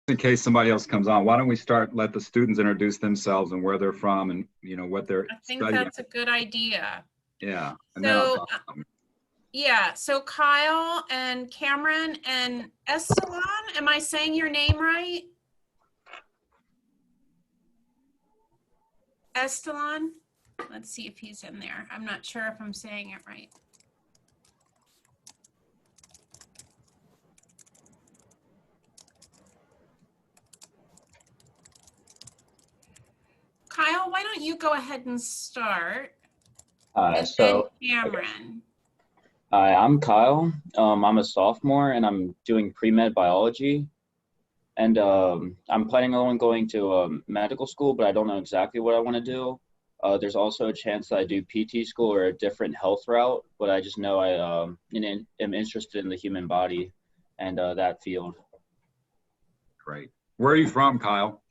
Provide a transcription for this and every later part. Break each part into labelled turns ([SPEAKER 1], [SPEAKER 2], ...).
[SPEAKER 1] in case somebody else comes on, why don't we let the students introduce themselves and where they're from and, what they're
[SPEAKER 2] I think
[SPEAKER 1] studying.
[SPEAKER 2] that's a good idea.
[SPEAKER 1] Yeah. And then I'll talk about them.
[SPEAKER 2] Yeah, so Kyle and Cameron and Esteban, am I saying your name right? Esteban? Let's see if he's in there. I'm not sure if I'm saying it right. Kyle, why don't you go ahead and start? And then Cameron.
[SPEAKER 3] Hi, I'm Kyle. I'm a sophomore and I'm doing pre-med biology. And I'm planning on going to medical school, but I don't know exactly what I want to do. There's also a chance that I do PT school or a different health route, but I just know I am interested in the human body and that field.
[SPEAKER 1] Great. Where are you from, Kyle?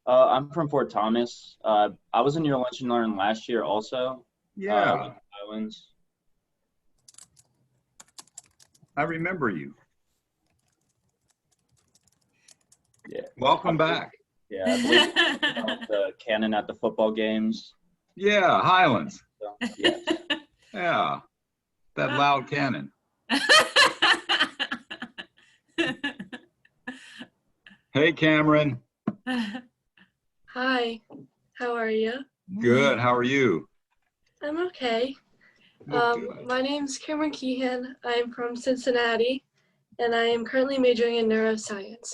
[SPEAKER 3] I'm from Fort Thomas. I was in your Lunch and Learn last year also.
[SPEAKER 1] Yeah.
[SPEAKER 3] Islands.
[SPEAKER 1] I remember you.
[SPEAKER 3] Yeah.
[SPEAKER 1] Welcome back.
[SPEAKER 3] Yeah, I believe the cannon at the football games.
[SPEAKER 1] Yeah, Highlands.
[SPEAKER 3] So, yes.
[SPEAKER 1] Yeah, that loud cannon. Hey, Cameron.
[SPEAKER 4] Hi, how are you?
[SPEAKER 1] Good, how are you?
[SPEAKER 4] I'm okay. My name's Cameron Keehan. I'm from Cincinnati, and I am currently majoring in neuroscience.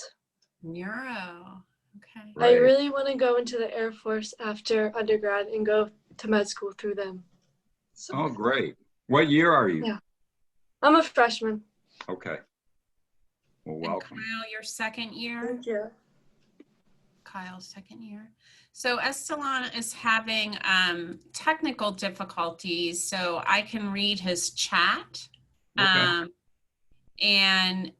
[SPEAKER 2] Neuro, okay.
[SPEAKER 4] I really want to go into the Air Force after undergrad and go to med school through them. So,
[SPEAKER 1] Oh, great. What year are you?
[SPEAKER 4] Yeah. I'm a freshman.
[SPEAKER 1] Okay. Well,
[SPEAKER 2] And
[SPEAKER 1] welcome.
[SPEAKER 2] Kyle, your second year?
[SPEAKER 4] Thank you.
[SPEAKER 2] Kyle's second year. So Esteban is having technical difficulties, so I can read his chat.
[SPEAKER 1] Okay.
[SPEAKER 2] And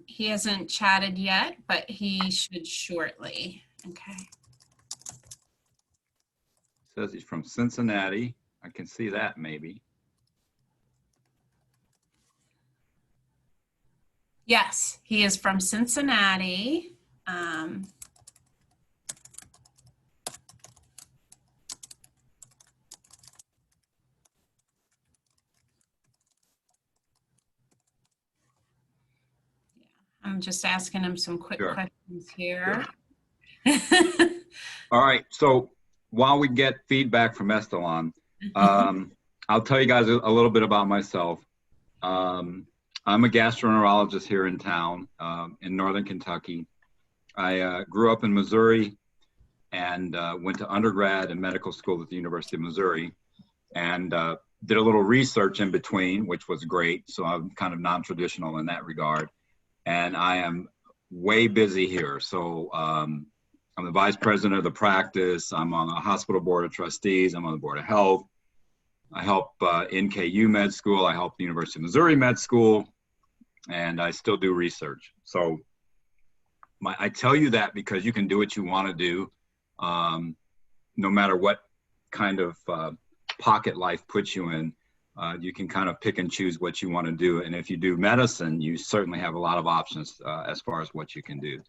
[SPEAKER 2] he hasn't chatted yet, but he should shortly. Okay.
[SPEAKER 1] Says he's from Cincinnati. I can see that maybe.
[SPEAKER 2] Yes, he is from Cincinnati. I'm just asking him some quick questions here.
[SPEAKER 1] Sure. All right. So while we get feedback from Esteban, I'll tell you guys a little bit about myself. I'm a gastroenterologist here in town, in Northern Kentucky. I grew up in Missouri and went to undergrad and medical school at the University of Missouri, and did a little research in between, which was great. So I'm kind of non-traditional in that regard. And I am way busy here. So I'm the vice president of the practice. I'm on the hospital board of trustees. I'm on the board of health. I help NKU Med School. I help the University of Missouri Med School. And I still do research. So I tell you that because you can do what you want to do, no matter what kind of pocket life puts you in. You can kind of pick and choose what you want to do. And if you do medicine, you certainly have a lot of options as far as what you can do.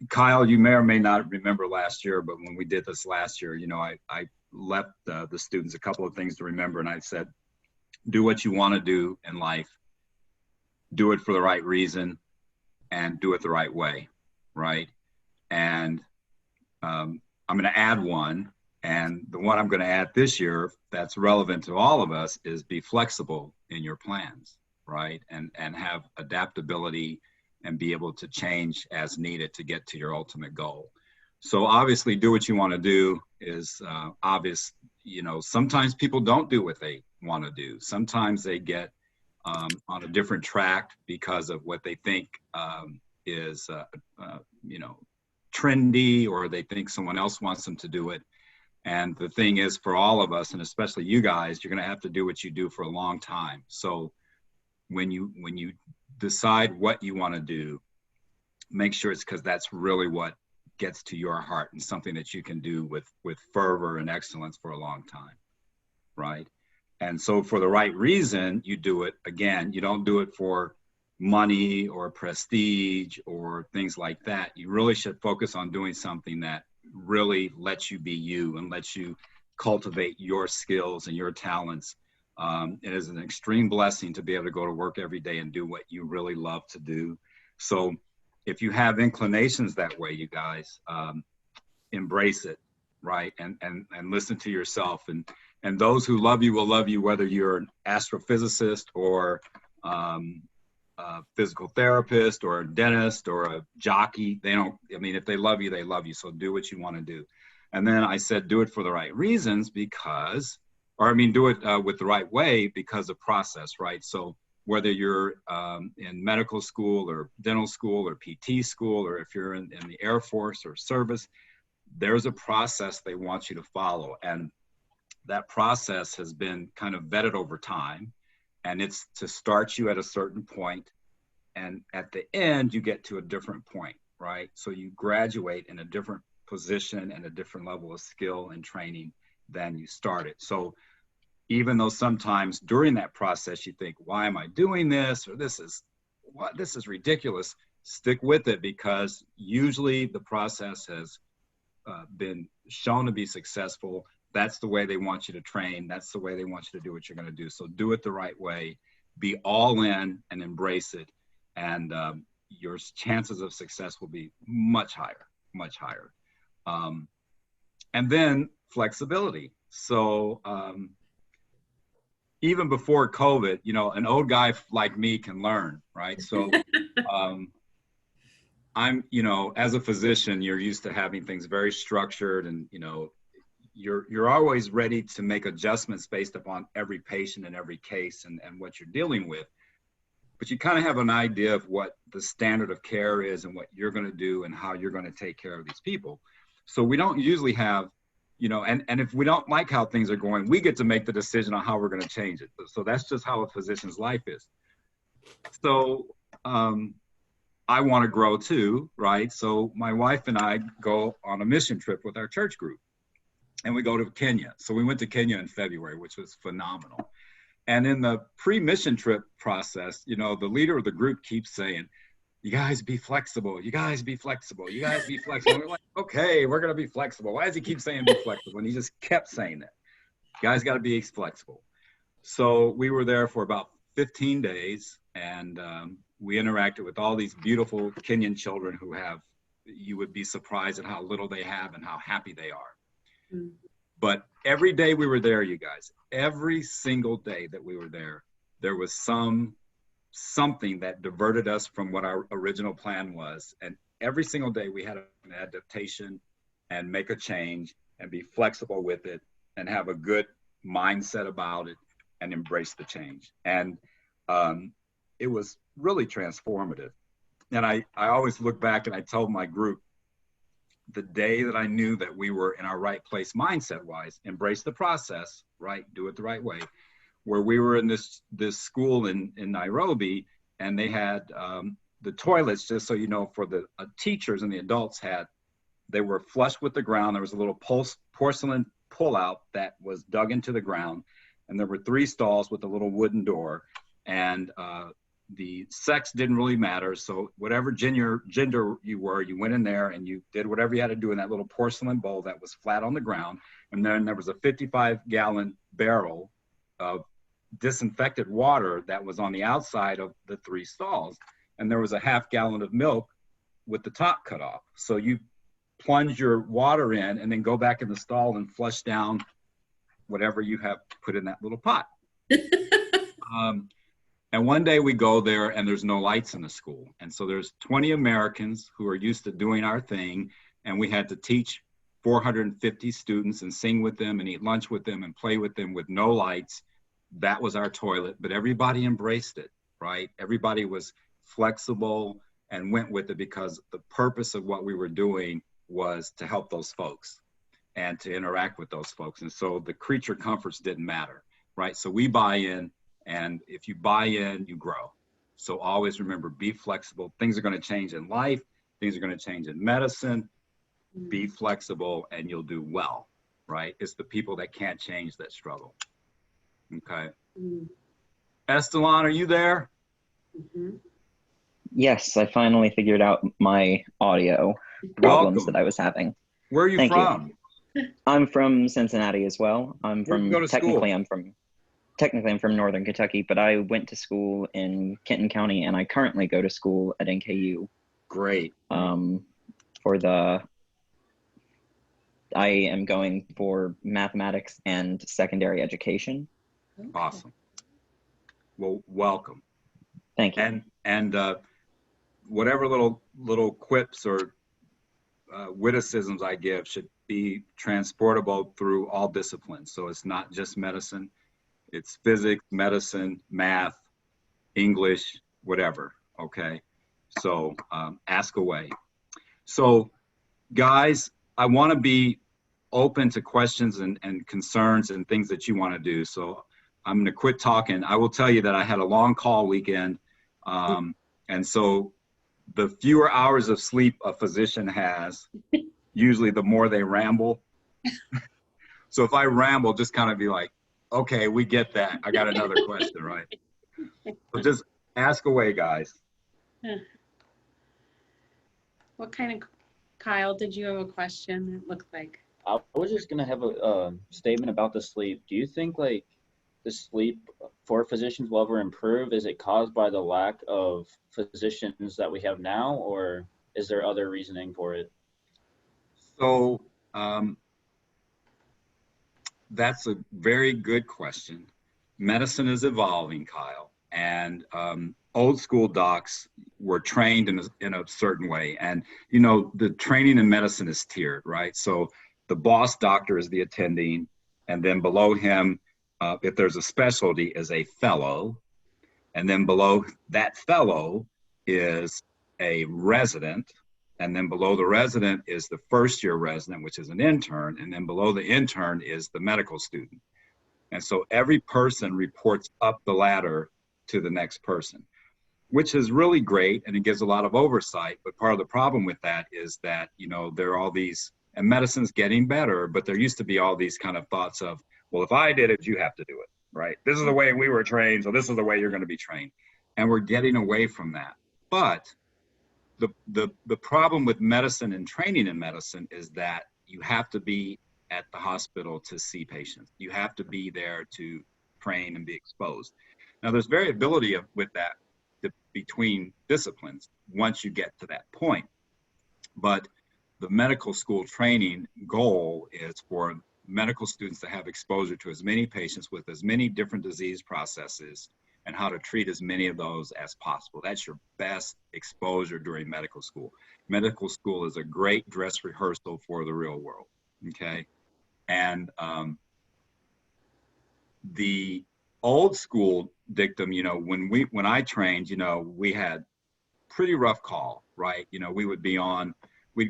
[SPEAKER 1] Kyle, you may or may not remember last year, but when we did this last year, I left the students a couple of things to remember. And I said, do what you want to do in life, do it for the right reason, and do it the right way, right? And I'm going to add one. And the one I'm going to add this year that's relevant to all of us is be flexible in your plans, right? And have adaptability and be able to change as needed to get to your ultimate goal. So obviously do what you want to do is obvious. Sometimes people don't do what they want to do. Sometimes they get on a different track because of what they think is, trendy, or they think someone else wants them to do it. And the thing is, for all of us, and especially you guys, you're going to have to do what you do for a long time. So when you decide what you want to do, make sure it's because that's really what gets to your heart and something that you can do with fervor and excellence for a long time, right? And so for the right reason, you do it. Again, you don't do it for money or prestige or things like that. You really should focus on doing something that really lets you be you and lets you cultivate your skills and your talents. It is an extreme blessing to be able to go to work every day and do what you really love to do. So if you have inclinations that way, you guys, embrace it, right? And listen to yourself. And those who love you will love you, whether you're an astrophysicist or a physical therapist or a dentist or a jockey. They don't, I mean, if they love you, they love you. So do what you want to do. And then I said, do it for the right reasons because, or I mean, do it with the right way because of process, right? So whether you're in medical school or dental school or PT school, or if you're in the Air Force or service, there's a process they want you to follow. And that process has been kind of vetted over time. And it's to start you at a certain point, and at the end, you get to a different point, right? So you graduate in a different position and a different level of skill and training than you started. So even though sometimes during that process you think, why am I doing this? Or this is ridiculous, stick with it, because usually the process has been shown to be successful. That's the way they want you to train. That's the way they want you to do what you're going to do. So do it the right way, be all in and embrace it. And your chances of success will be much higher, much higher. And then flexibility. So even before COVID, you know, an old guy like me can learn, right? So I'm, you know, as a physician, you're used to having things very structured, and, you know, you're always ready to make adjustments based upon every patient and every case and what you're dealing with. But you kind of have an idea of what the standard of care is and what you're going to do and how you're going to take care of these people. So we don't usually have, you know, and if we don't like how things are going, we get to make the decision on how we're going to change it. So that's just how a physician's life is. So I want to grow too, right? So my wife and I go on a mission trip with our church group. And we go to Kenya. So we went to Kenya in February, which was phenomenal. And in the pre-mission trip process, you know, the leader of the group keeps saying, you guys be flexible, you guys be flexible, you guys be flexible. And we're like, okay, we're going to be flexible. Why does he keep saying be flexible? And he just kept saying that. You guys got to be flexible. So we were there for about 15 days, and we interacted with all these beautiful Kenyan children who have, you would be surprised at how little they have and how happy they are. But every day we were there, you guys, every single day that we were there, there was something that diverted us from what our original plan was. And every single day we had an adaptation and make a change and be flexible with it and have a good mindset about it and embrace the change. And it was really transformative. And I always look back and I told my group, the day that I knew that we were in our right place mindset wise, embrace the process, right? Do it the right way. Where we were in this school in Nairobi, and they had the toilets, just so you know, for the teachers and the adults they were flush with the ground. There was a little porcelain pullout that was dug into the ground, and there were 3 stalls with a little wooden door, and the sex didn't really matter. So whatever gender you were, you went in there and you did whatever you had to do in that little porcelain bowl that was flat on the ground. And then there was a 55-gallon barrel of disinfected water that was on the outside of the 3 stalls. And there was a half gallon of milk with the top cut off. So you plunge your water in and then go back in the stall and flush down whatever you have put in that little pot. And one day we go there and there's no lights in the school. And so there's 20 Americans who are used to doing our thing. And we had to teach 450 students and sing with them and eat lunch with them and play with them with no lights. That was our toilet, but everybody embraced it, right? Everybody was flexible and went with it because the purpose of what we were doing was to help those folks and to interact with those folks. And so the creature comforts didn't matter, right? So we buy in. And if you buy in, you grow. So always remember, be flexible. Things are going to change in life. Things are going to change in medicine. Be flexible and you'll do well, right? It's the people that can't change that struggle. Okay. Estelan, are you there?
[SPEAKER 5] Yes, I finally figured out my audio problems that
[SPEAKER 1] Welcome.
[SPEAKER 5] I was having.
[SPEAKER 1] Where are you
[SPEAKER 5] Thank you.
[SPEAKER 1] from?
[SPEAKER 5] I'm from Cincinnati as well.
[SPEAKER 1] Where'd you go to school?
[SPEAKER 5] Technically I'm from Northern Kentucky, but I went to school in Kenton County, and I currently go to school at NKU.
[SPEAKER 1] Great.
[SPEAKER 5] I am going for mathematics and secondary education.
[SPEAKER 1] Awesome. Well, welcome.
[SPEAKER 5] Thank you.
[SPEAKER 1] And whatever little quips or witticisms I give should be transportable through all disciplines. So it's not just medicine, it's physics, medicine, math, English, whatever. Okay. So ask away. So guys, I want to be open to questions and concerns and things that you want to do. So I'm going to quit talking. I will tell you that I had a long call weekend. And so the fewer hours of sleep a physician has, usually the more they ramble. So if I ramble, just kind of be like, okay, we get that. I got another question, right? So just ask away, guys.
[SPEAKER 2] What kind of, Kyle, did you have a question? It looked like.
[SPEAKER 3] I was just gonna have a statement about the sleep. Do you think like the sleep for physicians will ever improve? Is it caused by the lack of physicians that we have now, or is there other reasoning for it?
[SPEAKER 1] So that's a very good question. Medicine is evolving, Kyle, and old school docs were trained in a certain way. And, you know, the training in medicine is tiered, right? So the boss doctor is the attending, and then below him, if there's a specialty, is a fellow. And then below that fellow is a resident. And then below the resident is the first year resident, which is an intern. And then below the intern is the medical student. And so every person reports up the ladder to the next person, which is really great. And it gives a lot of oversight. But part of the problem with that is that, you know, there are all these, and medicine's getting better, but there used to be all these kind of thoughts of, well, if I did it, you have to do it, right? This is the way we were trained, so this is the way you're going to be trained. And we're getting away from that. But the problem with medicine and training in medicine is that you have to be at the hospital to see patients. You have to be there to train and be exposed. Now, there's variability with that between disciplines once you get to that point. But the medical school training goal is for medical students to have exposure to as many patients with as many different disease processes and how to treat as many of those as possible. That's your best exposure during medical school. Medical school is a great dress rehearsal for the real world, okay? And the old school dictum, you know, when I trained, you know, we had pretty rough call, right? You know, we'd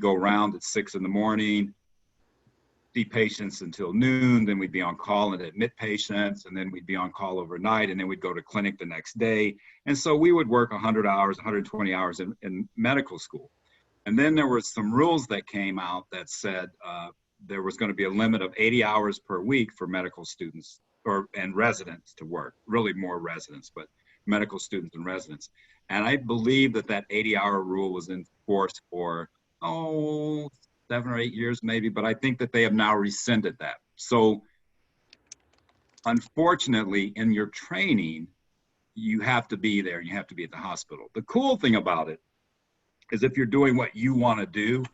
[SPEAKER 1] go around at 6 in the morning, see patients until noon, then we'd be on call and admit patients, and then we'd be on call overnight, and then we'd go to clinic the next day. And so we would work 100 hours, 120 hours in medical school. And then there were some rules that came out that said there was going to be a limit of 80 hours per week for medical students and residents to work, really more residents, but medical students and residents. And I believe that 80-hour rule was in force for, 7 or 8 years maybe, but I think that they have now rescinded that. So unfortunately, in your training, you have to be there and you have to be at the hospital. The cool thing about it is if you're doing what you want to do,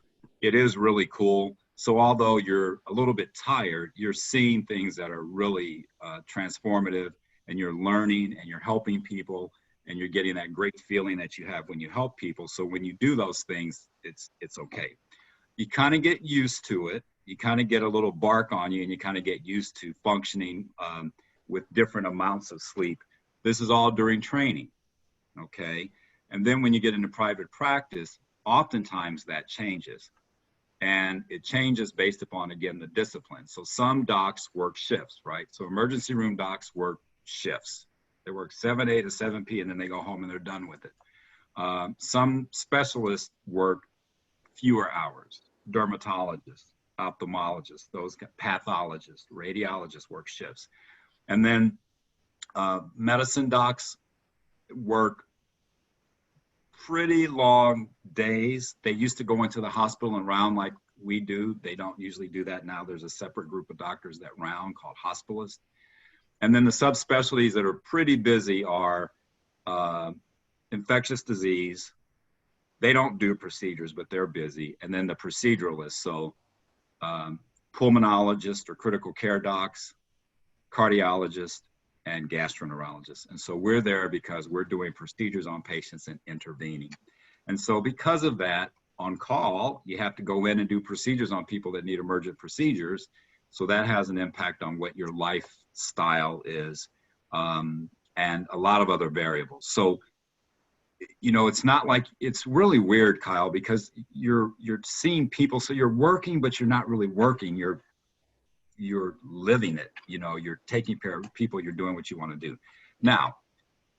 [SPEAKER 1] it is really cool. So although you're a little bit tired, you're seeing things that are really transformative, and you're learning and you're helping people, and you're getting that great feeling that you have when you help people. So when you do those things, it's okay. You kind of get used to it. You kind of get a little bark on you, and you kind of get used to functioning with different amounts of sleep. This is all during training, okay? And then when you get into private practice, oftentimes that changes. And it changes based upon, again, the discipline. So some docs work shifts, right? So emergency room docs work shifts. They work 7 A to 7 P, and then they go home and they're done with it. Some specialists work fewer hours. Dermatologists, ophthalmologists, those pathologists, radiologists work shifts. And then medicine docs work pretty long days. They used to go into the hospital and round like we do. They don't usually do that now. There's a separate group of doctors that round called hospitalists. And then the subspecialties that are pretty busy are infectious disease. They don't do procedures, but they're busy. And then the proceduralists, so pulmonologists or critical care docs, cardiologists, and gastroenterologists. And so we're there because we're doing procedures on patients and intervening. And so because of that, on call, you have to go in and do procedures on people that need emergent procedures. So that has an impact on what your lifestyle is, and a lot of other variables. So, you know, it's not like, it's really weird, Kyle, because you're seeing people, so you're working, but you're not really working. You're living it, you know, you're taking care of people, you're doing what you want to do. Now,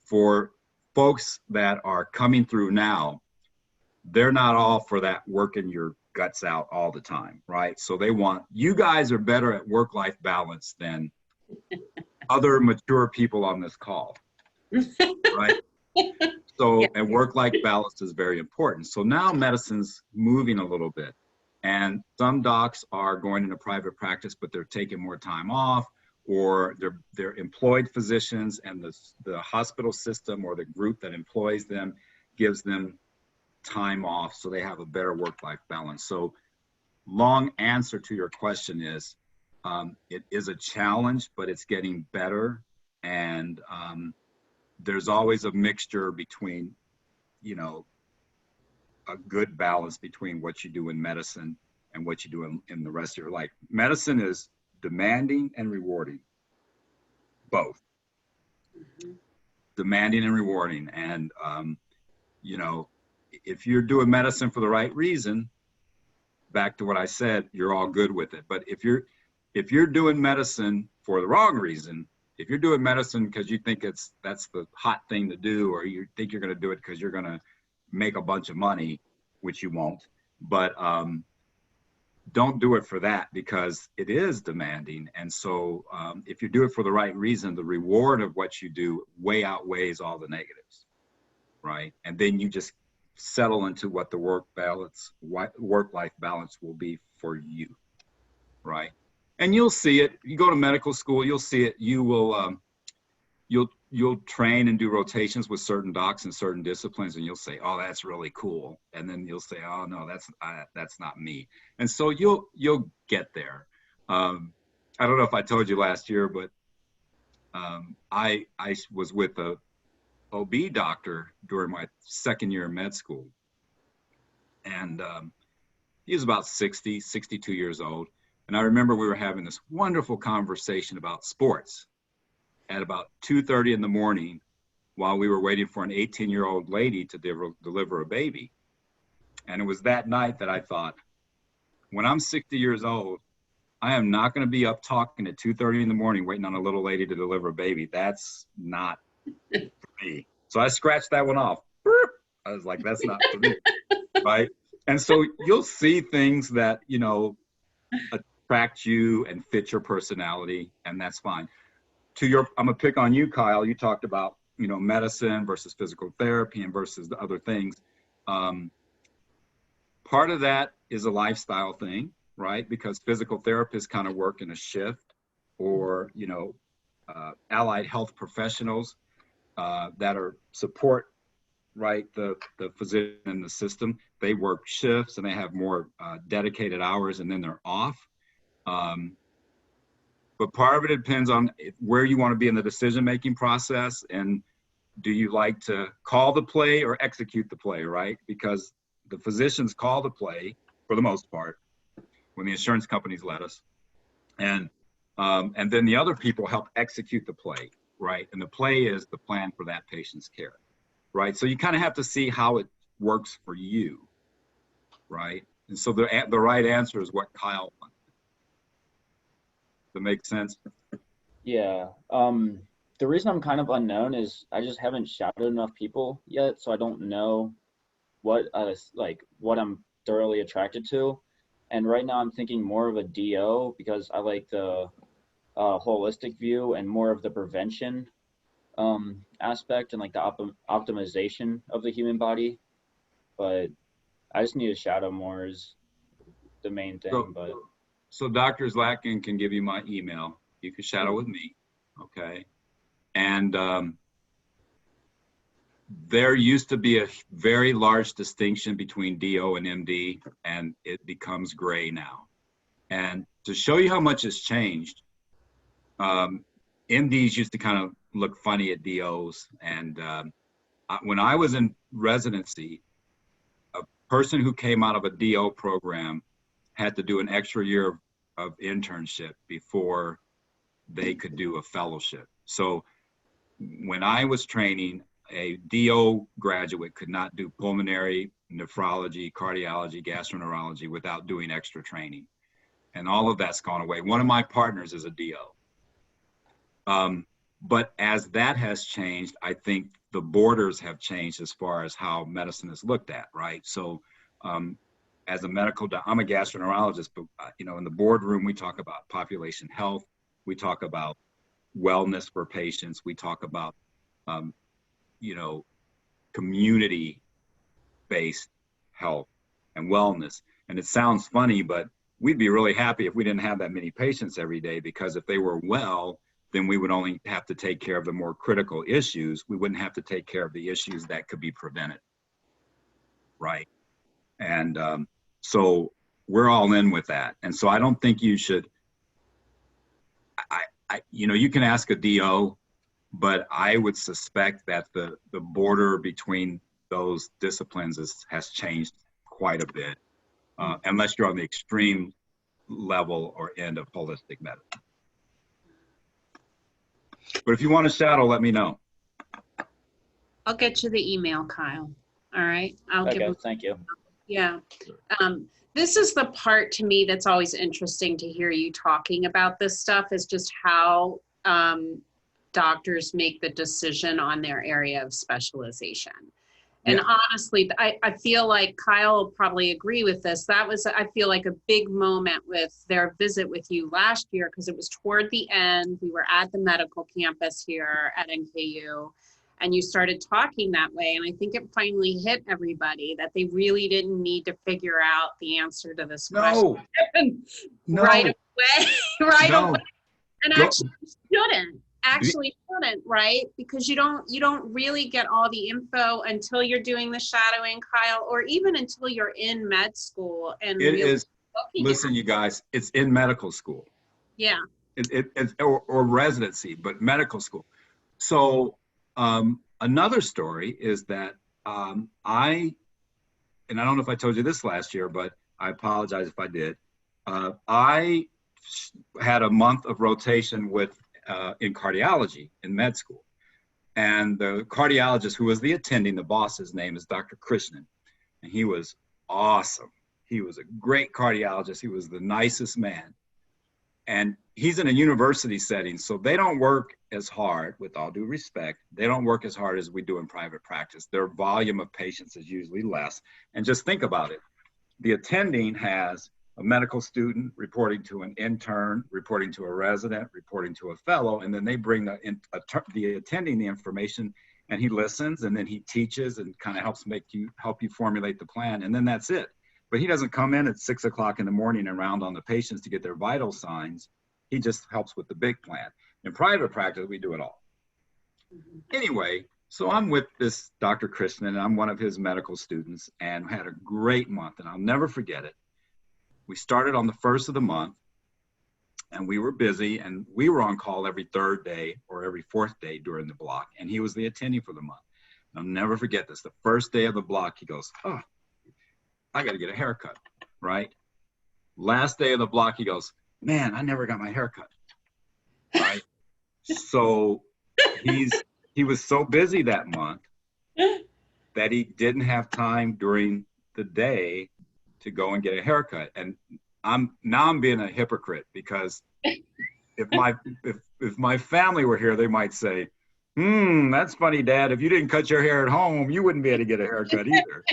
[SPEAKER 1] for folks that are coming through now, they're not all for that working your guts out all the time, right? So they want, you guys are better at work-life balance than other mature people on this call, right? So, and work-life balance is very important. So now medicine's moving a little bit. And some docs are going into private practice, but they're taking more time off, or they're employed physicians, and the hospital system or the group that employs them gives them time off, so they have a better work-life balance. So long answer to your question is, it is a challenge, but it's getting better. And there's always a mixture between, you know, a good balance between what you do in medicine and what you do in the rest of your life. Medicine is demanding and rewarding, both. Demanding and rewarding. And, you know, if you're doing medicine for the right reason, back to what I said, you're all good with it. But if you're doing medicine for the wrong reason, if you're doing medicine because you think that's the hot thing to do, or you think you're going to do it because you're going to make a bunch of money, which you won't, but don't do it for that, because it is demanding. And so if you do it for the right reason, the reward of what you do way outweighs all the negatives, right? And then you just settle into what the work-life balance will be for you, right? And you'll see it. You go to medical school, you'll see it. You will, you'll train and do rotations with certain docs in certain disciplines, and you'll say, "Oh, that's really cool." And then you'll say, "Oh no, that's not me." And so you'll get there. I don't know if I told you last year, but I was with a OB doctor during my second year in med school, and he was about 60, 62 years old. And I remember we were having this wonderful conversation about sports at about 2:30 in the morning while we were waiting for an 18-year-old lady to deliver a baby. And it was that night that I thought, when I'm 60 years old, I am not going to be up talking at 2:30 in the morning waiting on a little lady to deliver a baby. That's not for me. So I scratched that one off. I was like, that's not for me, right? And so you'll see things that, you know, attract you and fit your personality, and that's fine. I'm gonna pick on you, Kyle. You talked about, you know, medicine versus physical therapy and versus the other things. Part of that is a lifestyle thing, right? Because physical therapists kind of work in a shift, or, you know, allied health professionals that are support, right, the physician in the system. They work shifts and they have more dedicated hours, and then they're off. But part of it depends on where you want to be in the decision-making process, and do you like to call the play or execute the play, right? Because the physicians call the play for the most part when the insurance companies let us, and then the other people help execute the play, right? And the play is the plan for that patient's care, right? So you kind of have to see how it works for you, right? And so the right answer is what Kyle wants. Does that make sense? Yeah.
[SPEAKER 3] The reason I'm kind of unknown is I just haven't shadowed enough people yet, so I don't know what I'm thoroughly attracted to. And right now I'm thinking more of a DO, because I like the holistic view and more of the prevention aspect and like the optimization of the human body. but I just need to shadow more is the main thing.
[SPEAKER 1] So Dr. Zlatkin can give you my email. You can shadow with me, okay? And there used to be a very large distinction between DO and MD, and it becomes gray now. And to show you how much has changed, MDs used to kind of look funny at DOs. And when I was in residency, a person who came out of a DO program had to do an extra year of internship before they could do a fellowship. So when I was training, a DO graduate could not do pulmonary, nephrology, cardiology, gastroenterology without doing extra training. And all of that's gone away. One of my partners is a DO. But as that has changed, I think the borders have changed as far as how medicine is looked at, right? So as a medical, I'm a gastroenterologist, but you know, in the boardroom, we talk about population health. We talk about wellness for patients. We talk about, you know, community-based health and wellness. And it sounds funny, but we'd be really happy if we didn't have that many patients every day, because if they were well, then we would only have to take care of the more critical issues. We wouldn't have to take care of the issues that could be prevented, right? And so we're all in with that. And so I don't think you should, you know, you can ask a DO, but I would suspect that the border between those disciplines has changed quite a bit, unless you're on the extreme level or end of holistic medicine. But if you want to shadow, let me know.
[SPEAKER 2] I'll get you the email, Kyle. All right. I'll give him.
[SPEAKER 3] Thank you.
[SPEAKER 2] Yeah. This is the part to me that's always interesting to hear you talking about this stuff, is just how doctors make the decision on their area of specialization. And honestly, I feel like Kyle will probably agree with this. That was, I feel like, a big moment with their visit with you last year, because it was toward the end. We were at the medical campus here at NKU, and you started talking that way. And I think it finally hit everybody that they really didn't need to figure out the answer to this question right away, away. And actually shouldn't, right? Because you don't really get all the info until you're doing the shadowing, Kyle, or even until you're in med school. And
[SPEAKER 1] it is, listen, you guys, it's in medical school.
[SPEAKER 2] Yeah.
[SPEAKER 1] Or residency, but medical school. So another story is that and I don't know if I told you this last year, but I apologize if I did. I had a month of rotation with in cardiology in med school. And the cardiologist who was the attending, the boss's name is Dr. Krishnan. And he was awesome. He was a great cardiologist. He was the nicest man. And he's in a university setting, so they don't work as hard, with all due respect, they don't work as hard as we do in private practice. Their volume of patients is usually less. And just think about it. The attending has a medical student reporting to an intern, reporting to a resident, reporting to a fellow, and then they bring the attending the information, and he listens, and then he teaches and kind of help you formulate the plan, and then that's it. But he doesn't come in at 6 o'clock in the morning and round on the patients to get their vital signs. He just helps with the big plan. In private practice, we do it all. Anyway, so I'm with this Dr. Krishnan, and I'm one of his medical students, and had a great month, and I'll never forget it. We started on the first of the month, and we were busy, and we were on call every third day or every fourth day during the block, and he was the attending for the month. I'll never forget this. The first day of the block, he goes, "Oh, I got to get a haircut," right? Last day of the block, he goes, "Man, I never got my haircut," right? So he was so busy that month that he didn't have time during the day to go and get a haircut. And I'm being a hypocrite, because if my family were here, they might say, "That's funny, Dad. If you didn't cut your hair at home, you wouldn't be able to get a haircut either."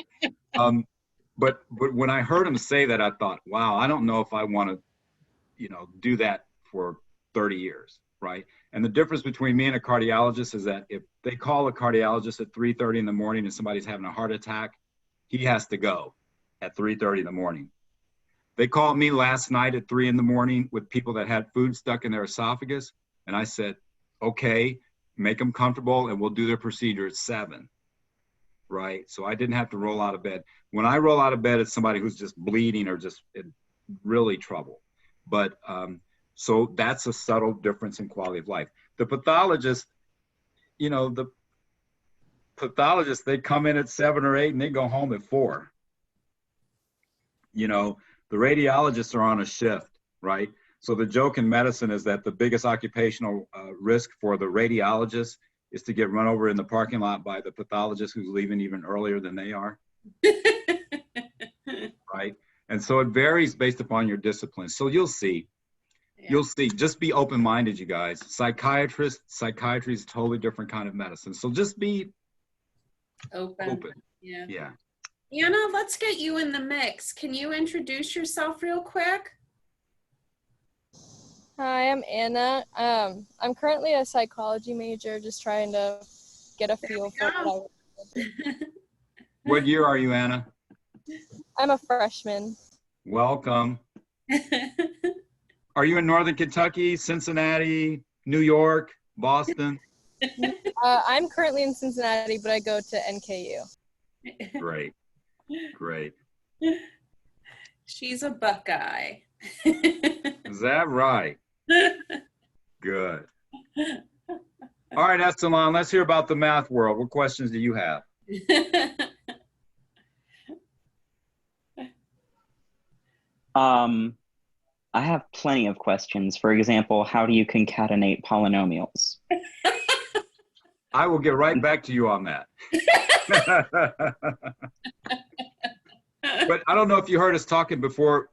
[SPEAKER 1] But when I heard him say that, I thought, wow, I don't know if I want to, do that for 30 years, right? And the difference between me and a cardiologist is that if they call a cardiologist at 3:30 in the morning and somebody's having a heart attack, he has to go at 3:30 in the morning. They called me last night at 3 in the morning with people that had food stuck in their esophagus. And I said, okay, make them comfortable and we'll do their procedure at 7. Right? So I didn't have to roll out of bed. When I roll out of bed, it's somebody who's just bleeding or just in really trouble. But so that's a subtle difference in quality of life. The pathologist, you know, the pathologists, they come in at 7 or 8 and they go home at 4. You know, the radiologists are on a shift, right? So the joke in medicine is that the biggest occupational risk for the radiologist is to get run over in the parking lot by the pathologist who's leaving even earlier than they are. Right? And so it varies based upon your discipline. So you'll see. Yeah. You'll see. Just be open-minded, you guys. Psychiatry is a totally different kind of medicine. So just be open.
[SPEAKER 2] Yeah.
[SPEAKER 1] Yeah.
[SPEAKER 2] Anna, let's get you in the mix. Can you introduce yourself real quick?
[SPEAKER 6] Hi, I'm Anna. I'm currently a psychology major, just trying to get a feel for what I want to do.
[SPEAKER 1] What year are you, Anna?
[SPEAKER 6] I'm a freshman.
[SPEAKER 1] Welcome. Are you in Northern Kentucky, Cincinnati, New York, Boston?
[SPEAKER 6] I'm currently in Cincinnati, but I go to NKU.
[SPEAKER 1] Great. Great.
[SPEAKER 2] She's a Buckeye.
[SPEAKER 1] Is that right? Good. All right, Esteban, let's hear about the math world. What questions do you have?
[SPEAKER 5] I have plenty of questions. For example, how do you concatenate polynomials?
[SPEAKER 1] I will get right back to you on that. But I don't know if you heard us talking before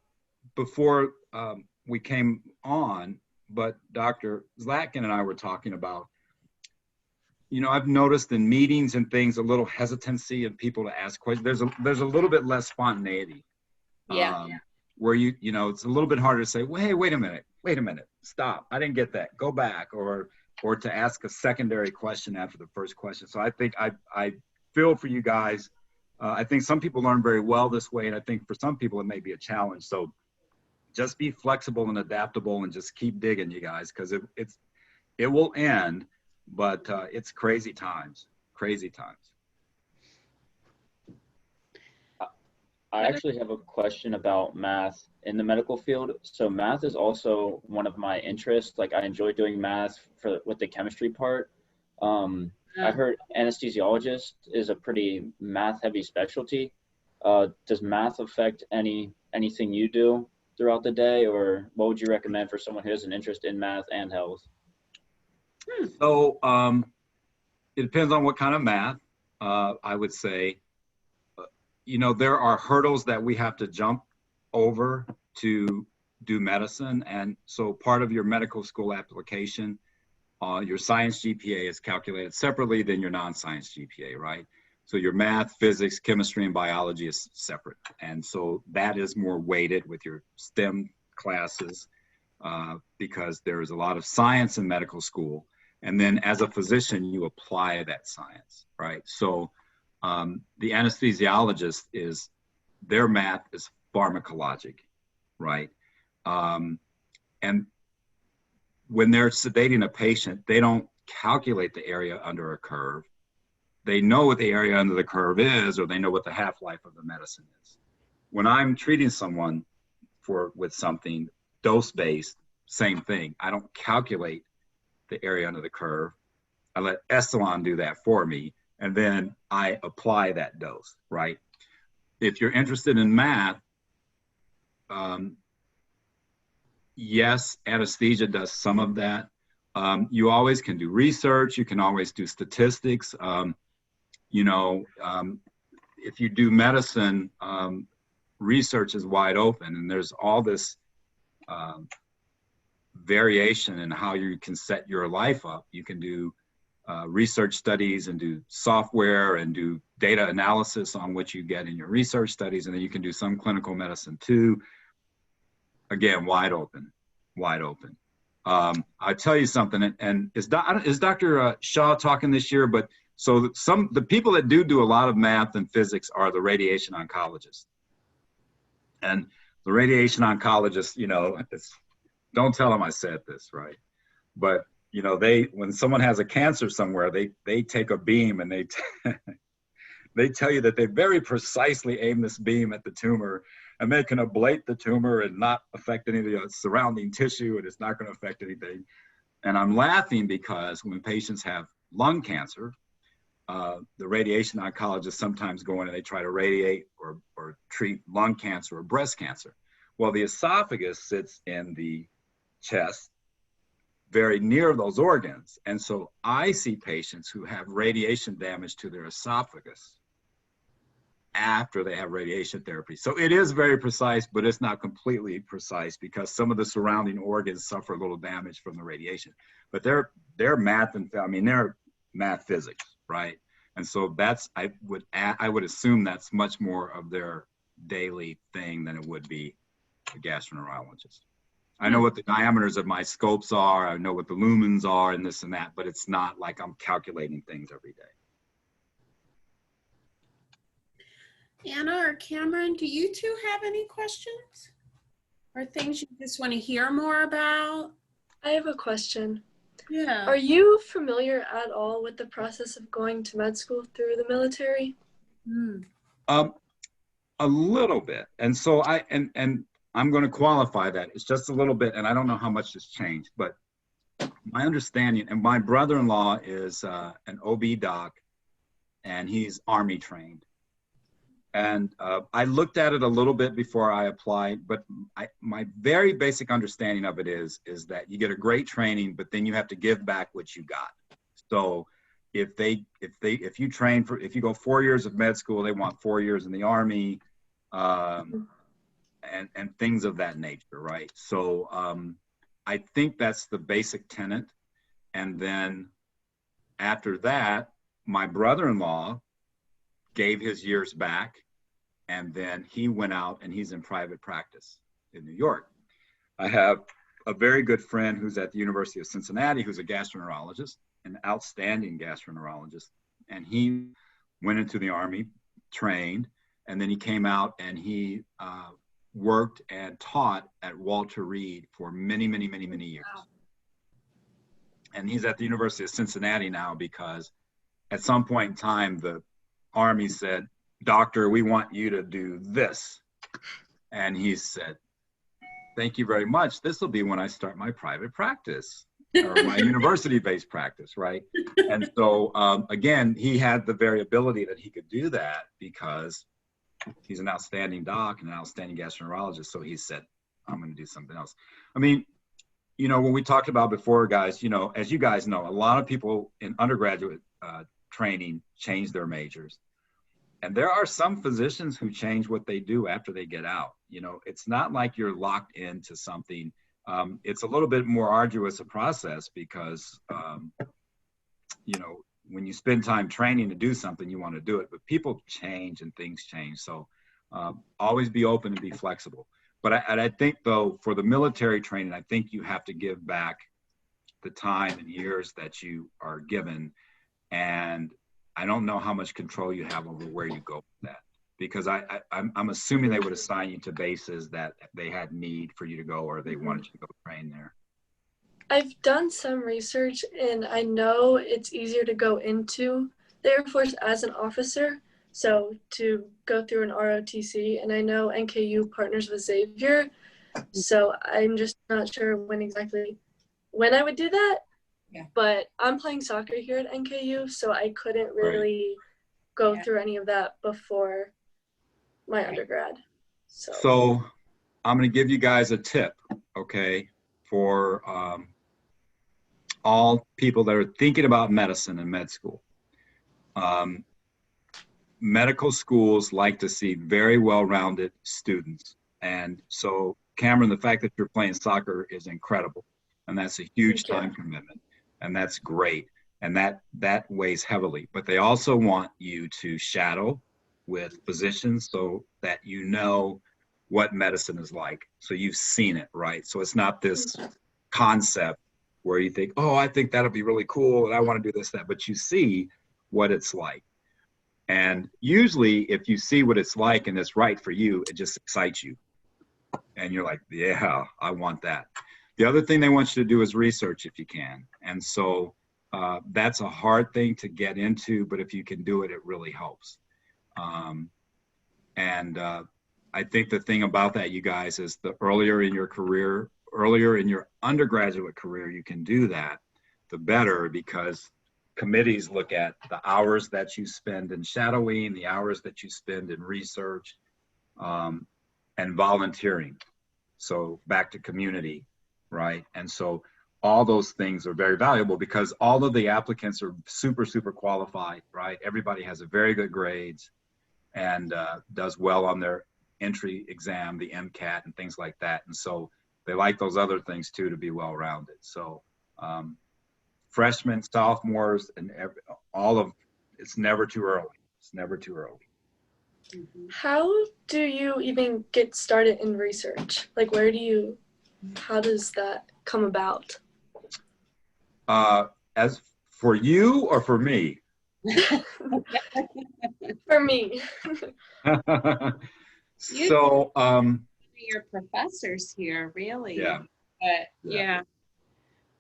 [SPEAKER 1] we came on, but Dr. Zlatkin and I were talking about, you know, I've noticed in meetings and things a little hesitancy in people to ask questions. There's a little bit less spontaneity.
[SPEAKER 2] Yeah.
[SPEAKER 1] Where you know, it's a little bit harder to say, well, hey, wait a minute, stop, I didn't get that, go back, or to ask a secondary question after the first question. So I think I feel for you guys. I think some people learn very well this way, and I think for some people it may be a challenge. So just be flexible and adaptable and just keep digging, you guys, because it will end, but it's crazy times.
[SPEAKER 3] I actually have a question about math in the medical field. So math is also one of my interests. Like I enjoy doing math with the chemistry part. I heard anesthesiologist is a pretty math heavy specialty. Does math affect anything you do throughout the day, or what would you recommend for someone who has an interest in math and health?
[SPEAKER 1] So it depends on what kind of math. I would say, you know, there are hurdles that we have to jump over to do medicine. And so part of your medical school application, your science GPA is calculated separately than your non-science GPA, right? So your math, physics, chemistry, and biology is separate. And so that is more weighted with your STEM classes because there is a lot of science in medical school. And then as a physician, you apply that science, right? So the anesthesiologist their math is pharmacologic, right? And when they're sedating a patient, they don't calculate the area under a curve. They know what the area under the curve is, or they know what the half-life of the medicine is. When I'm treating someone with something dose-based, same thing. I don't calculate the area under the curve. I let Esteban do that for me, and then I apply that dose, right? If you're interested in math, yes, anesthesia does some of that. You always can do research. You can always do statistics. You know, if you do medicine, research is wide open, and there's all this variation in how you can set your life up. You can do research studies and do software and do data analysis on what you get in your research studies, and then you can do some clinical medicine too. Again, wide open. I'll tell you something, and is Dr. Shaw talking this year, but So the people that do a lot of math and physics are the radiation oncologists. And the radiation oncologists, you know, don't tell them I said this, right? But, you know, when someone has a cancer somewhere, they take a beam and they tell you that they very precisely aim this beam at the tumor, and they can ablate the tumor and not affect any of the surrounding tissue, and it's not going to affect anything. And I'm laughing because when patients have lung cancer, the radiation oncologists sometimes go in and they try to radiate or treat lung cancer or breast cancer. Well, the esophagus sits in the chest very near those organs. And so I see patients who have radiation damage to their esophagus after they have radiation therapy. So it is very precise, but it's not completely precise because some of the surrounding organs suffer a little damage from the radiation. But they're math and, I mean, they're math physics, right? And so that's, I would assume that's much more of their daily thing than it would be a gastroenterologist. I know what the diameters of my scopes are, I know what the lumens are and this and that, but it's not like I'm calculating things every day.
[SPEAKER 2] Anna or Cameron, do you two have any questions or things you just want to hear more about?
[SPEAKER 4] I have a question.
[SPEAKER 2] Yeah.
[SPEAKER 4] Are you familiar at all with the process of going to med school through the military?
[SPEAKER 1] A little bit. And so I'm going to qualify that. It's just a little bit, and I don't know how much has changed, but my understanding, and my brother-in-law is an OB doc, and he's Army trained. And I looked at it a little bit before I applied, but my very basic understanding of it is that you get a great training, but then you have to give back what you got. So if you go 4 years of med school, they want 4 years in the Army, and things of that nature, right? So I think that's the basic tenet. And then after that, my brother-in-law gave his years back, and then he went out and he's in private practice in New York. I have a very good friend who's at the University of Cincinnati, who's a gastroenterologist, an outstanding gastroenterologist, and he went into the Army, trained, and then he came out and he worked and taught at Walter Reed for many, many, many, many years. Wow. And he's at the University of Cincinnati now because at some point in time, the Army said, "Doctor, we want you to do this." And he said, "Thank you very much. This will be when I start my private practice or my university-based practice," right? And so, again, he had the variability that he could do that because he's an outstanding doc and an outstanding gastroenterologist. So he said, "I'm going to do something else." I mean, you know, when we talked about before, guys, you know, as you guys know, a lot of people in undergraduate training change their majors. And there are some physicians who change what they do after they get out. You know, it's not like you're locked into something. It's a little bit more arduous a process because, you know, when you spend time training to do something, you want to do it, but people change and things change. So always be open and be flexible. But I think though, for the military training, I think you have to give back the time and years that you are given. And I don't know how much control you have over where you go with that, because I'm assuming they would assign you to bases that they had need for you to go, or they wanted you to go train there.
[SPEAKER 4] I've done some research, and I know it's easier to go into the Air Force as an officer, so to go through an ROTC, and I know NKU partners with Xavier, so I'm just not sure when I would do that. Yeah. But I'm playing soccer here at NKU, so I couldn't really go through any of that before my undergrad.
[SPEAKER 1] So I'm going to give you guys a tip, okay, for all people that are thinking about medicine and med school. Medical schools like to see very well-rounded students. And so, Cameron, the fact that you're playing soccer is incredible. And that's a huge time commitment. And that's great. And that weighs heavily. But they also want you to shadow with physicians so that you know what medicine is like. So you've seen it, right? So it's not this concept where you think, oh, I think that'll be really cool and I want to do this, that. But you see what it's like. And usually if you see what it's like and it's right for you, it just excites you. And you're like, yeah, I want that. The other thing they want you to do is research if you can. And so that's a hard thing to get into, but if you can do it, it really helps. I think the thing about that, you guys, is the earlier in your career, earlier in your undergraduate career, you can do that, the better, because committees look at the hours that you spend in shadowing, the hours that you spend in research, and volunteering. So back to community, right? And so all those things are very valuable because all of the applicants are super, super qualified, right? Everybody has a very good grades and does well on their entry exam, the MCAT and things like that. And so they like those other things too, to be well-rounded. So freshmen, sophomores, and it's never too early. It's never too early.
[SPEAKER 4] How do you even get started in research? Like, how does that come about?
[SPEAKER 1] As for you or for me?
[SPEAKER 4] For me.
[SPEAKER 1] So,
[SPEAKER 2] your professors here, really.
[SPEAKER 1] Yeah.
[SPEAKER 2] But yeah.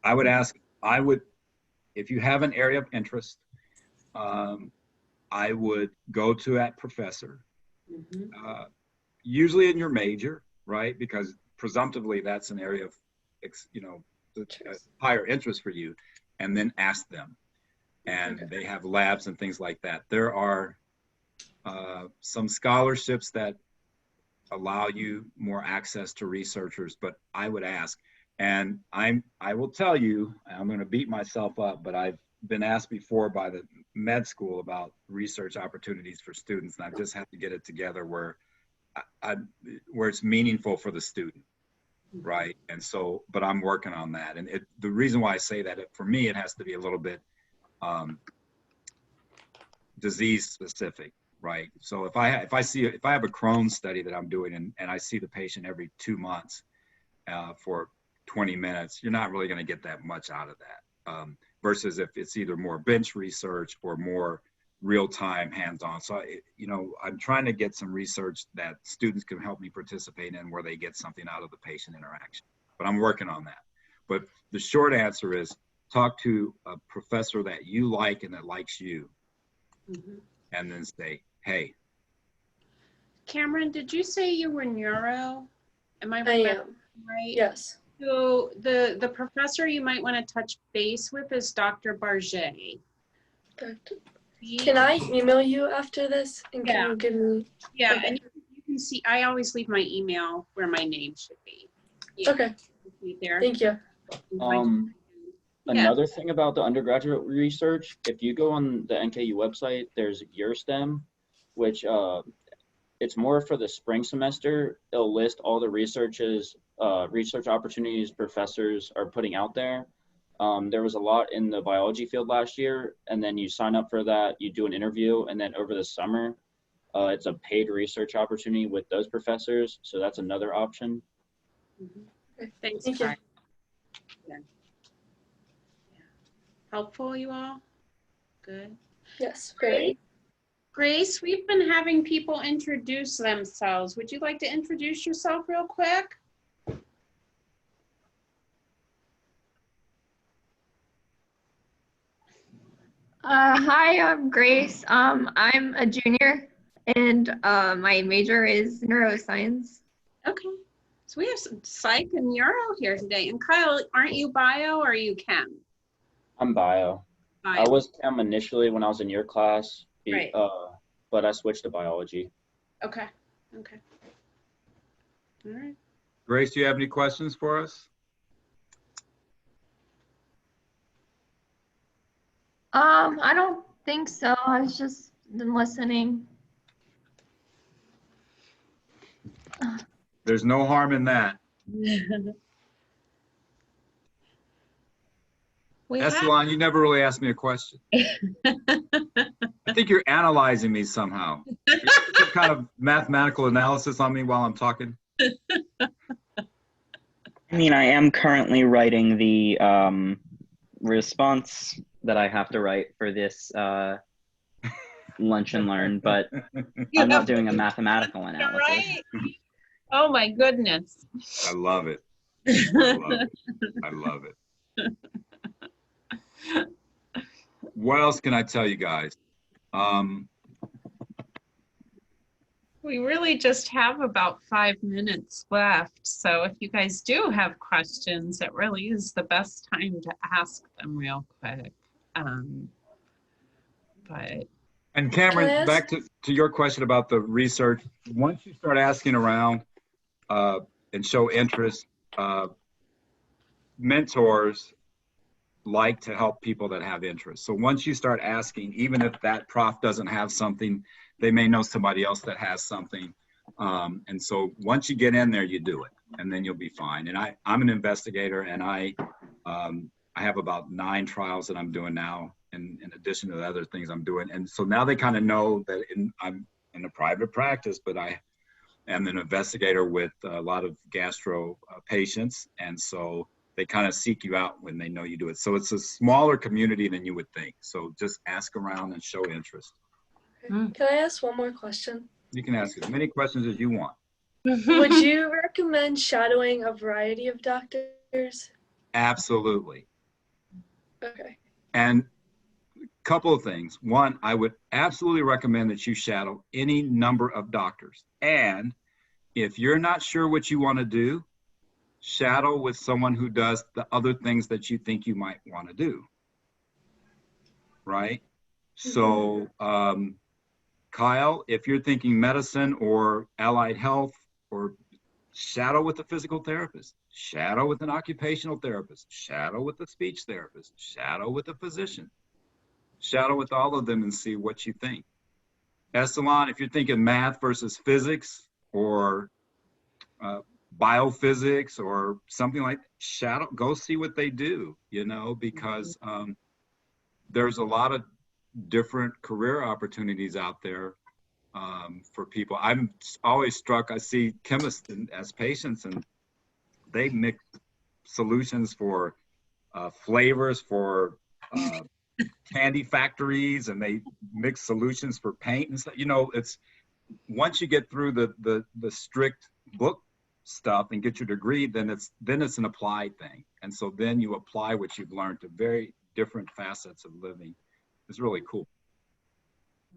[SPEAKER 1] I would, if you have an area of interest, I would go to that professor, usually in your major, right? Because presumptively that's an area of, higher interest for you, and then ask them. And they have labs and things like that. There are some scholarships that allow you more access to researchers, but I would ask. And I will tell you, I'm going to beat myself up, but I've been asked before by the med school about research opportunities for students, and I just have to get it together where it's meaningful for the student, right? And so, but I'm working on that. And the reason why I say that, for me, it has to be a little bit disease specific, right? So if I have a Crohn's study that I'm doing and I see the patient every 2 months for 20 minutes, you're not really going to get that much out of that. Versus if it's either more bench research or more real-time hands-on. So, I'm trying to get some research that students can help me participate in where they get something out of the patient interaction. But I'm working on that. But the short answer is talk to a professor that you like and that likes you. And then say, hey.
[SPEAKER 2] Cameron, did you say you were neuro? Am I
[SPEAKER 4] I am.
[SPEAKER 2] right?
[SPEAKER 4] Yes.
[SPEAKER 2] So the professor you might want to touch base with is Dr. Barget.
[SPEAKER 4] Can I email you after this? And can you give me?
[SPEAKER 2] Yeah,
[SPEAKER 4] Okay.
[SPEAKER 2] and you can see, I always leave my email where my name should be.
[SPEAKER 4] Okay.
[SPEAKER 2] There.
[SPEAKER 4] Thank you.
[SPEAKER 3] Another thing about the undergraduate research, if you go on the NKU website, there's Your STEM, which it's more for the spring semester. It'll list all the research opportunities professors are putting out there. There was a lot in the biology field last year, and then you sign up for that, you do an interview, and then over the summer, it's a paid research opportunity with those professors. So that's another option.
[SPEAKER 2] Thanks,
[SPEAKER 4] Thank you.
[SPEAKER 2] Yeah. Helpful, you all? Good.
[SPEAKER 4] Yes, great.
[SPEAKER 2] Grace, we've been having people introduce themselves. Would you like to introduce yourself real quick?
[SPEAKER 7] Hi, I'm Grace. I'm a junior and my major is neuroscience.
[SPEAKER 2] Okay. So we have some psych and neuro here today. And Kyle, aren't you bio or are you chem?
[SPEAKER 3] I'm bio. I was chem initially when I was in your class,
[SPEAKER 2] Right.
[SPEAKER 3] But I switched to biology.
[SPEAKER 2] Okay. Okay. All right.
[SPEAKER 1] Grace, do you have any questions for us?
[SPEAKER 7] I don't think so. I was just been listening.
[SPEAKER 1] There's no harm in that. Estelon, you never really asked me a question. I think you're analyzing me somehow. Some kind of mathematical analysis on me while I'm talking.
[SPEAKER 5] I mean, I am currently writing the response that I have to write for this lunch and learn, but
[SPEAKER 2] You
[SPEAKER 5] I'm not
[SPEAKER 2] have
[SPEAKER 5] doing a
[SPEAKER 2] to-
[SPEAKER 5] mathematical analysis.
[SPEAKER 2] Right? Oh my goodness.
[SPEAKER 1] I love it. I love it. I love it. What else can I tell you guys?
[SPEAKER 2] We really just have about 5 minutes left. So if you guys do have questions, it really is the best time to ask them real quick. But
[SPEAKER 1] And
[SPEAKER 4] Can I
[SPEAKER 1] Cameron,
[SPEAKER 4] ask-
[SPEAKER 1] back to your question about the research, once you start asking around and show interest, mentors like to help people that have interest. So once you start asking, even if that prof doesn't have something, they may know somebody else that has something. And so once you get in there, you do it, and then you'll be fine. And I'm an investigator, and I have about 9 trials that I'm doing now, in addition to the other things I'm doing. And so now they kind of know that I'm in a private practice, but I am an investigator with a lot of gastro patients. And so they kind of seek you out when they know you do it. So it's a smaller community than you would think. So just ask around and show interest.
[SPEAKER 4] Can I ask one more question?
[SPEAKER 1] You can ask as many questions as you want.
[SPEAKER 4] Would you recommend shadowing a variety of doctors?
[SPEAKER 1] Absolutely.
[SPEAKER 4] Okay.
[SPEAKER 1] And a couple of things. One, I would absolutely recommend that you shadow any number of doctors. And if you're not sure what you want to do, shadow with someone who does the other things that you think you might want to do. Right? So, Kyle, if you're thinking medicine or allied health, or shadow with a physical therapist, shadow with an occupational therapist, shadow with a speech therapist, shadow with a physician, shadow with all of them and see what you think. Estelan, if you're thinking math versus physics or biophysics or something like that, shadow, go see what they do, you know, because there's a lot of different career opportunities out there for people. I'm always struck, I see chemists as patients, and they mix solutions for flavors for candy factories, and they mix solutions for paint and stuff. You know, it's once you get through the strict book stuff and get your degree, then it's an applied thing. And so then you apply what you've learned to very different facets of living. It's really cool.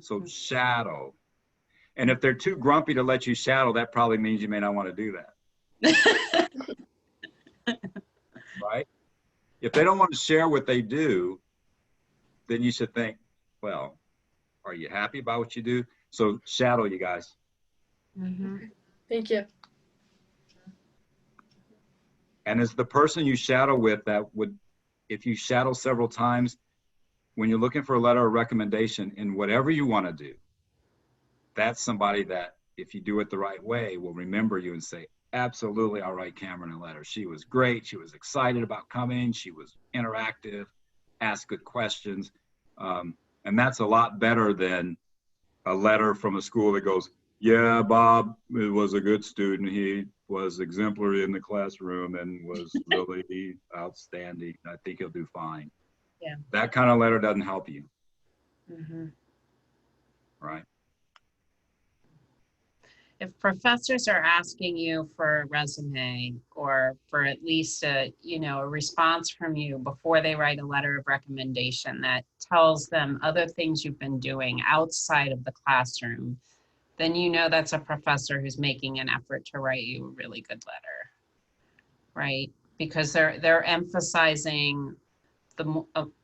[SPEAKER 1] So shadow. And if they're too grumpy to let you shadow, that probably means you may not want to do that. Right? If they don't want to share what they do, then you should think, well, are you happy about what you do? So shadow, you guys.
[SPEAKER 4] Thank you.
[SPEAKER 1] And as the person you shadow with, that would, if you shadow several times, when you're looking for a letter of recommendation in whatever you want to do, that's somebody that, if you do it the right way, will remember you and say, absolutely, I'll write Cameron a letter. She was great. She was excited about coming. She was interactive, asked good questions. And that's a lot better than a letter from a school that goes, yeah, Bob was a good student. He was exemplary in the classroom and was really outstanding. I think he'll do fine.
[SPEAKER 2] Yeah.
[SPEAKER 1] That kind of letter doesn't help you. Right?
[SPEAKER 2] If professors are asking you for a resume or for at least a response from you before they write a letter of recommendation that tells them other things you've been doing outside of the classroom, then you know that's a professor who's making an effort to write you a really good letter, right? Because they're emphasizing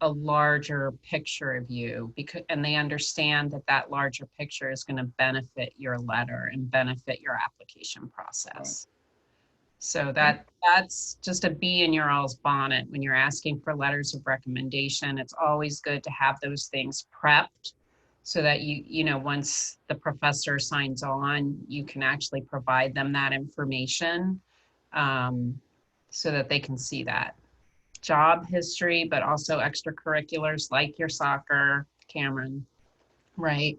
[SPEAKER 2] a larger picture of you, and they understand that larger picture is going to benefit your letter and benefit your application process. So that's just a bee in your all's bonnet when you're asking for letters of recommendation. It's always good to have those things prepped so that you know, once the professor signs on, you can actually provide them that information so that they can see that. Job history, but also extracurriculars like your soccer, Cameron, right?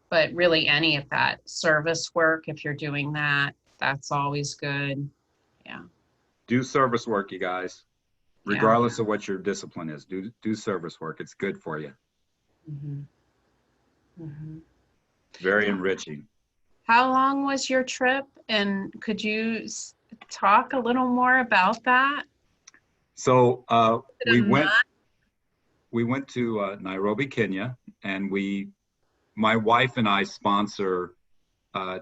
[SPEAKER 2] But really any of that service work, if you're doing that, that's always good. Yeah.
[SPEAKER 1] Do service work, you guys. Regardless of what your discipline is, do service work. It's good for you.
[SPEAKER 2] Mhm.
[SPEAKER 1] Very enriching.
[SPEAKER 2] How long was your trip? And could you talk a little more about that?
[SPEAKER 1] So we
[SPEAKER 2] A
[SPEAKER 1] went
[SPEAKER 2] month?
[SPEAKER 1] we went to Nairobi, Kenya, and my wife and I sponsor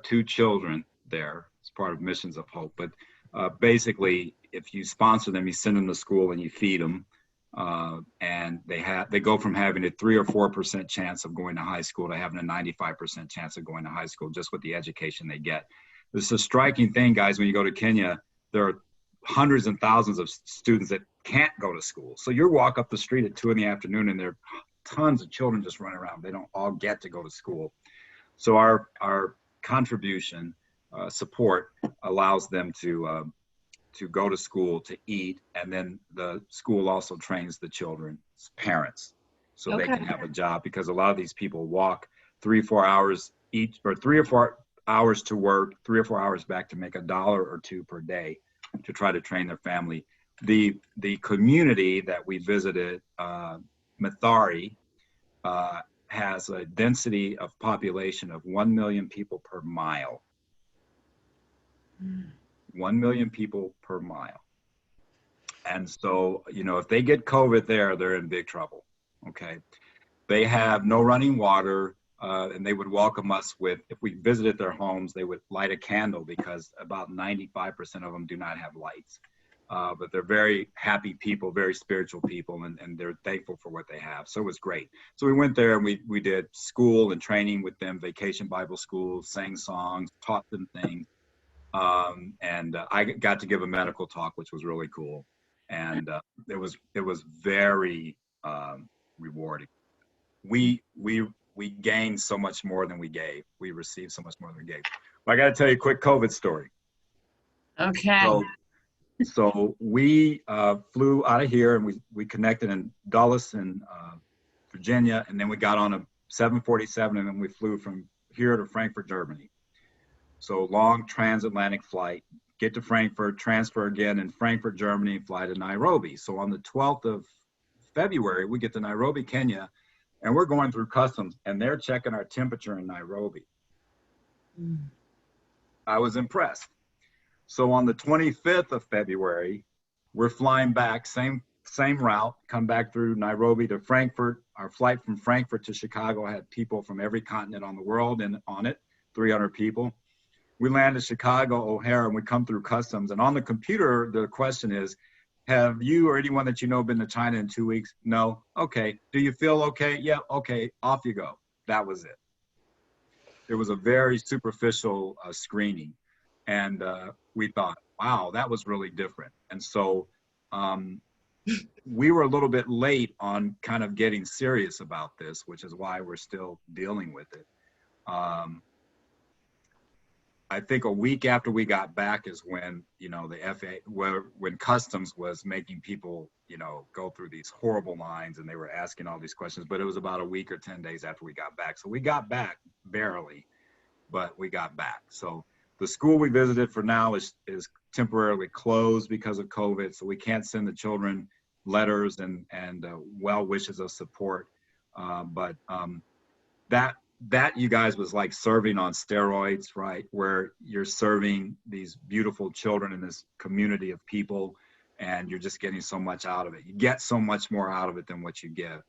[SPEAKER 1] 2 children there as part of Missions of Hope. But basically, if you sponsor them, you send them to school and you feed them, and they go from having a 3 or 4% chance of going to high school to having a 95% chance of going to high school just with the education they get. This is a striking thing, guys. When you go to Kenya, there are hundreds and thousands of students that can't go to school. So you walk up the street at 2 p.m. and there are tons of children just running around. They don't all get to go to school. So our contribution support allows them to go to school, to eat, and then the school also trains the children's parents so they can have a job, because a lot of these people walk 3 or 4 hours each, or 3 or 4 hours to work, 3 or 4 hours back to make $1 or $2 per day to try to train their family. The community that we visited, Mathare, has a density of population of 1 million people per mile. 1 million people per mile. And so, if they get COVID there, they're in big trouble. Okay. They have no running water, and they would welcome us with, if we visited their homes, they would light a candle, because about 95% of them do not have lights. But they're very happy people, very spiritual people, and they're thankful for what they have. So it was great. So we went there and we did school and training with them, vacation Bible school, sang songs, taught them things. And I got to give a medical talk, which was really cool. And it was very rewarding. We gained so much more than we gave. We received so much more than we gave. But I got to tell you a quick COVID story.
[SPEAKER 2] Okay.
[SPEAKER 1] So we flew out of here, and we connected in Dulles in Virginia, and then we got on a 747, and then we flew from here to Frankfurt, Germany. So long transatlantic flight, get to Frankfurt, transfer again in Frankfurt, Germany, fly to Nairobi. So on the 12th of February, we get to Nairobi, Kenya, and we're going through customs, and they're checking our temperature in Nairobi. I was impressed. So on the 25th of February, we're flying back, same route, come back through Nairobi to Frankfurt. Our flight from Frankfurt to Chicago had people from every continent on the world on it, 300 people. We land at Chicago O'Hare, and we come through customs. And on the computer, the question is, have you or anyone that you know been to China in 2 weeks? No. Okay. Do you feel okay? Yeah. Okay. Off you go. That was it. It was a very superficial screening. And we thought, wow, that was really different. And so we were a little bit late on kind of getting serious about this, which is why we're still dealing with it. I think a week after we got back is when, the FAA, when customs was making people, go through these horrible lines, and they were asking all these questions, but it was about a week or 10 days after we got back. So we got back barely, but we got back. So the school we visited for now is temporarily closed because of COVID. So we can't send the children letters and well wishes of support. But that you guys was like serving on steroids, right? Where you're serving these beautiful children in this community of people, and you're just getting so much out of it. You get so much more out of it than what you give.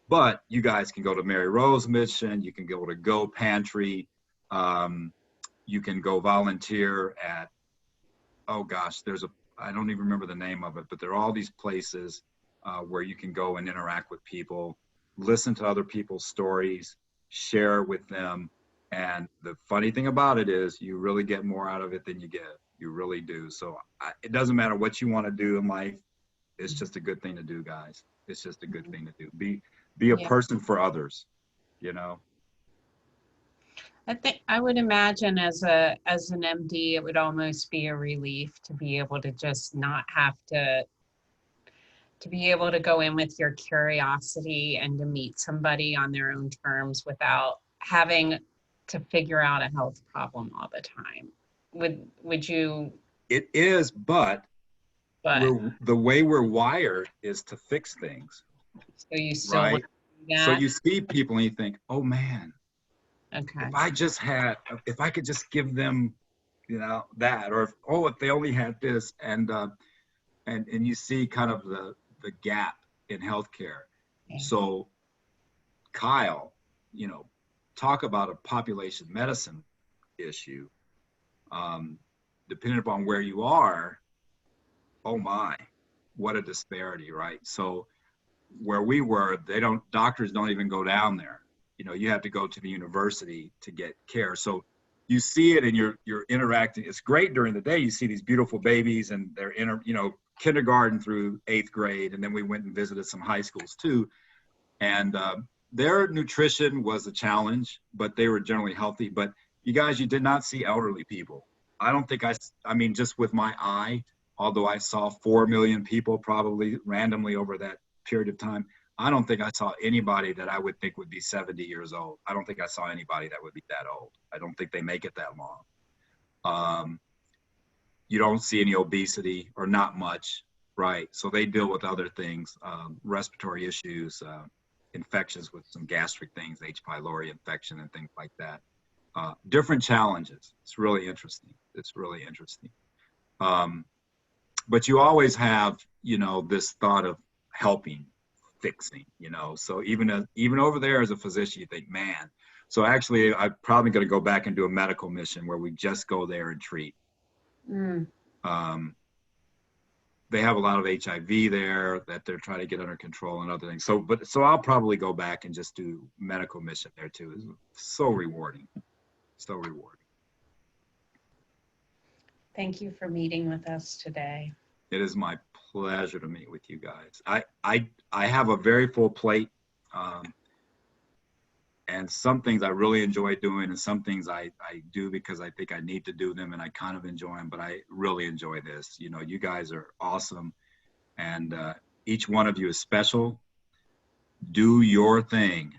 [SPEAKER 1] But you guys can go to Mary Rose Mission. You can go to Go Pantry. You can go volunteer at, oh gosh, I don't even remember the name of it, but there are all these places where you can go and interact with people, listen to other people's stories, share with them. And the funny thing about it is you really get more out of it than you give. You really do. So it doesn't matter what you want to do in life. It's just a good thing to do, guys. It's just a good thing to do. Be a person for others,
[SPEAKER 2] I think I would imagine as an MD, it would almost be a relief to be able to just not have to be able to go in with your curiosity and to meet somebody on their own terms without having to figure out a health problem all the time. Would you?
[SPEAKER 1] It is, but the way we're wired is to fix things.
[SPEAKER 2] So you still
[SPEAKER 1] right? So you see people and you think, oh man,
[SPEAKER 2] Okay.
[SPEAKER 1] if I could just give them, that, or if they only had this, and you see kind of the gap in healthcare.
[SPEAKER 2] Yeah.
[SPEAKER 1] So Kyle, talk about a population medicine issue. Depending upon where you are, oh my, what a disparity, right? So where we were, doctors don't even go down there. You have to go to the university to get care. So you see it and you're interacting. It's great during the day. You see these beautiful babies and they're kindergarten through 8th grade. And then we went and visited some high schools too. And their nutrition was a challenge, but they were generally healthy. But you guys, you did not see elderly people. I don't think I mean, just with my eye, although I saw 4 million people probably randomly over that period of time, I don't think I saw anybody that I would think would be 70 years old. I don't think I saw anybody that would be that old. I don't think they make it that long. You don't see any obesity, or not much, right? So they deal with other things, respiratory issues, infections with some gastric things, H. pylori infection and things like that. Different challenges. It's really interesting. But you always have, this thought of helping, fixing, so even over there as a physician, you think, man. So actually, I'm probably going to go back and do a medical mission where we just go there and treat. They have a lot of HIV there that they're trying to get under control and other things. So I'll probably go back and just do medical mission there too. It's so rewarding. So rewarding.
[SPEAKER 2] Thank you for meeting with us today.
[SPEAKER 1] It is my pleasure to meet with you guys. I have a very full plate, and some things I really enjoy doing, and some things I do because I think I need to do them and I kind of enjoy them, but I really enjoy this. You guys are awesome, and each one of you is special. Do your thing.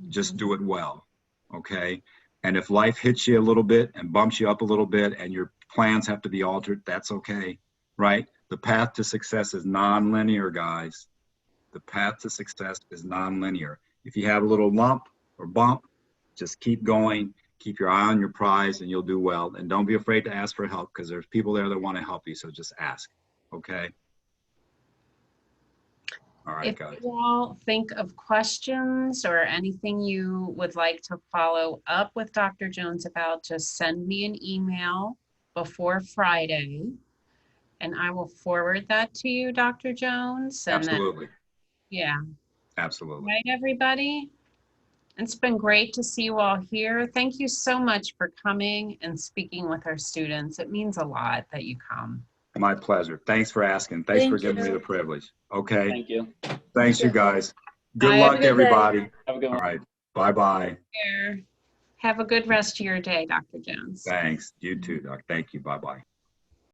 [SPEAKER 1] Just do it well, okay? And if life hits you a little bit and bumps you up a little bit and your plans have to be altered, that's okay, right? The path to success is non-linear, guys. The path to success is non-linear. If you have a little lump or bump, just keep going, keep your eye on your prize, and you'll do well. And don't be afraid to ask for help, because there's people there that want to help you, so just ask, okay? All right, guys.
[SPEAKER 2] If you all think of questions or anything you would like to follow up with Dr. Jones about, just send me an email before Friday, and I will forward that to you, Dr. Jones. And
[SPEAKER 1] Absolutely.
[SPEAKER 2] Then, yeah.
[SPEAKER 1] Absolutely.
[SPEAKER 2] Right, everybody? It's been great to see you all here. Thank you so much for coming and speaking with our students. It means a lot that you come.
[SPEAKER 1] My pleasure. Thanks for asking. Thanks for giving me the privilege. Okay.
[SPEAKER 3] Thank you.
[SPEAKER 1] Thanks, you guys. Good
[SPEAKER 2] Bye,
[SPEAKER 1] luck, everybody.
[SPEAKER 3] Have a good one.
[SPEAKER 1] All right. Bye-bye.
[SPEAKER 2] Have a good rest of your day, Dr. Jones.
[SPEAKER 1] Thanks. You too, Doc. Thank you. Bye-bye.